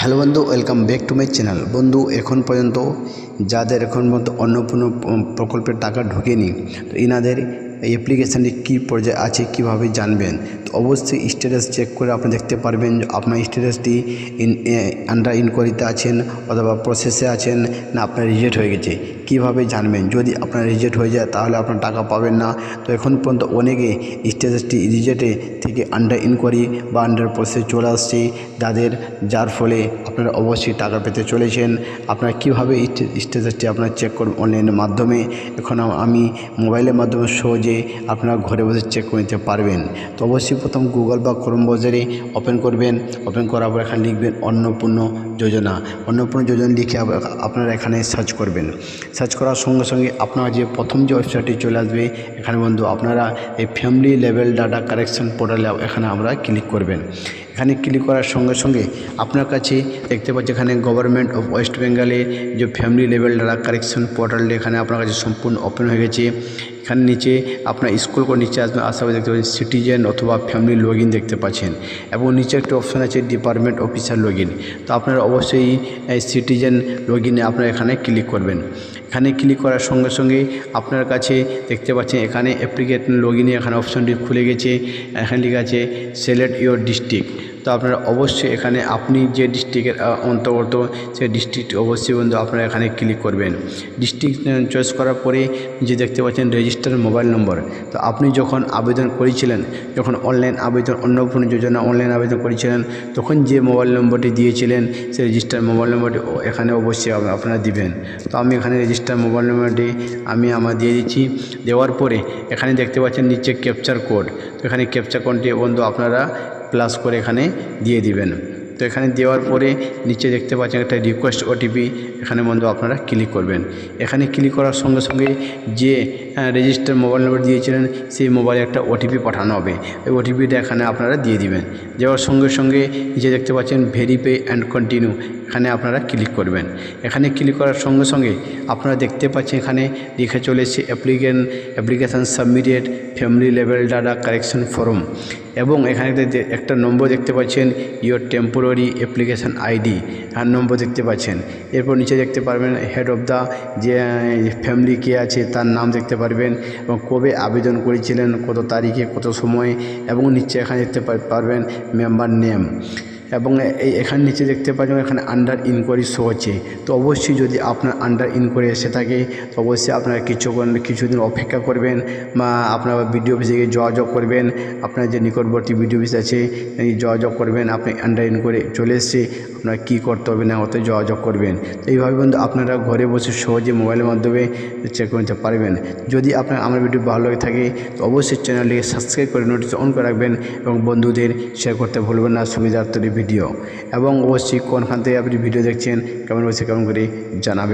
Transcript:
Hello বন্ধু, welcome back to my channel. বন্ধু, এখন পর্যন্ত যাদের অন্নপূর্ণা প্রকল্পের টাকা ঢোকেনি, তো ইনাদের অ্যাপ্লিকেশানটি কী পর্যায়ে আছে কীভাবে জানবেন? তো অবশ্যই স্ট্যাটাস চেক করে আপনি দেখতে পারবেন যে আপনার স্ট্যাটাসটি আন্ডার ইনকোয়ারিতে আছেন অথবা প্রসেসে আছেন না আপনার রিজেক্ট হয়ে গেছে। কীভাবে জানবেন? যদি আপনার রিজেক্ট হয়ে যায় তাহলে আপনার টাকা পাবেন না। তো এখন পর্যন্ত অনেকে স্ট্যাটাসটি রিজেক্টে থেকে আন্ডার ইনকোয়ারি বা আন্ডার প্রসেস চলে আসছে যার ফলে আপনারা অবশ্যই টাকা পেতে চলেছেন। আপনারা কীভাবে স্ট্যাটাসটি আপনারা চেক করুন অনলাইনের মাধ্যমে। এখন আমি মোবাইলের মাধ্যমে সহজে আপনারা ঘরে বসে চেক করে নিতে পারবেন। তো অবশ্যই প্রথম গুগল বা ক্রোম ব্রাউজারে ওপেন করবেন। ওপেন করার পর এখানে লিখবেন অন্নপূর্ণা যোজনা। অন্নপূর্ণা যোজনা লিখে আপনারা এখানে সার্চ করবেন। সার্চ করার সঙ্গে সঙ্গে আপনার যে প্রথম যে ওয়েবসাইটটি চলে আসবে, এখানে বন্ধু আপনারা এই ফ্যামিলি লেভেল ডাটা কারেকশন পোর্টালে এখানে আমরা ক্লিক করবেন। এখানে ক্লিক করার সঙ্গে সঙ্গে আপনার কাছে দেখতে পাচ্ছি এখানে গভর্নমেন্ট অফ ওয়েস্ট বেঙ্গলের যে ফ্যামিলি লেভেল ডাটা কারেকশন পোর্টালটি এখানে আপনার কাছে সম্পূর্ণ ওপেন হয়ে গেছে। এখানে নিচে আপনার স্ক্রল করে নিচে আসবেন, আসার পর দেখতে পাচ্ছেন সিটিজেন অথবা ফ্যামিলি লগ ইন দেখতে পাচ্ছেন এবং নিচে একটা অপশান আছে ডিপার্টমেন্ট অফিসার লগ ইন। তো আপনারা অবশ্যই সিটিজেন লগ ইনে আপনারা এখানে ক্লিক করবেন। এখানে ক্লিক করার সঙ্গে সঙ্গে আপনার কাছে দেখতে পাচ্ছেন এখানে অ্যাপ্লিকেশন লগ ইনে এখানে অপশানটি খুলে গেছে। এখানে লেখা আছে সিলেক্ট ইউর ডিস্ট্রিক্ট। তো আপনারা অবশ্যই এখানে আপনি যে ডিস্ট্রিক্টের অন্তর্গত সেই ডিস্ট্রিক্ট অবশ্যই বন্ধু আপনারা এখানে ক্লিক করবেন। ডিস্ট্রিক্ট চয়েস করার পরে যে দেখতে পাচ্ছেন রেজিস্টার মোবাইল নম্বর। তো আপনি যখন আবেদন করেছিলেন, যখন অনলাইন আবেদন অন্নপূর্ণা যোজনা অনলাইন আবেদন করেছিলেন, তখন যে মোবাইল নম্বরটি দিয়েছিলেন সেই রেজিস্টার মোবাইল নম্বরটি এখানে অবশ্যই আপনারা দিবেন। তো আমি এখানে রেজিস্টার মোবাইল নম্বরটি আমার দিয়ে দিচ্ছি। দেওয়ার পরে এখানে দেখতে পাচ্ছেন নিচে ক্যাপচার কোড। তো এখানে ক্যাপচার কোডটি বন্ধু আপনারা প্লাস করে এখানে দিয়ে দিবেন। তো এখানে দেওয়ার পরে নিচে দেখতে পাচ্ছেন একটা রিকোয়েস্ট ওটিপি, এখানে বন্ধু আপনারা ক্লিক করবেন। এখানে ক্লিক করার সঙ্গে সঙ্গে যে রেজিস্টার মোবাইল নম্বর দিয়েছিলেন সেই মোবাইলে একটা ওটিপি পাঠানো হবে। ওই ওটিপিটা এখানে আপনারা দিয়ে দিবেন। দেওয়ার সঙ্গে সঙ্গে নিচে দেখতে পাচ্ছেন ভেরিফাই অ্যান্ড কন্টিনিউ, এখানে আপনারা ক্লিক করবেন। এখানে ক্লিক করার সঙ্গে সঙ্গে আপনারা দেখতে পাচ্ছেন এখানে লিখে চলে এসেছে application submitted family level data correction form এবং এখানে একটা নম্বর দেখতে পাচ্ছেন ইয়োর টেম্পোরারি অ্যাপ্লিকেশান আইডি নম্বর দেখতে পাচ্ছেন। এরপর নিচে দেখতে পারবেন হেড অফ দ্য যে ফ্যামিলি কে আছে তার নাম দেখতে পারবেন এবং কবে আবেদন করেছিলেন, কত তারিখে, কত সময়ে এবং নিচে এখানে দেখতে পারবেন মেম্বার নেম এবং এখানে নিচে দেখতে পাচ্ছেন এখানে আন্ডার ইনকোয়ারি শো হচ্ছে। তো অবশ্যই যদি আপনার আন্ডার ইনকোয়ারি এসে থাকে তো অবশ্যই আপনারা কিছুদিন অপেক্ষা করবেন বা আপনার বিডিও অফিসে গিয়ে যোগাযোগ করবেন। আপনার যে নিকটবর্তী বিডিও অফিস আছে যোগাযোগ করবেন। আপনি আন্ডার ইনকোয়ারি চলে এসছে, আপনারা কী করতে হবে না হতে যোগাযোগ করবেন। তো এইভাবে বন্ধু আপনারা ঘরে বসে সহজে মোবাইলের মাধ্যমে চেক করে নিতে পারবেন। যদি আপনার আমার ভিডিও ভালো লাগে থাকে তো অবশ্যই চ্যানেলটিকে সাবস্ক্রাইব করে নোটিস অন করে রাখবেন এবং বন্ধুদের শেয়ার করতে ভুলবেন না সুবিধার্থে ভিডিও। এবং অবশ্যই কোনখান থেকে আপনি ভিডিও দেখছেন কেমন করে জানাবেন।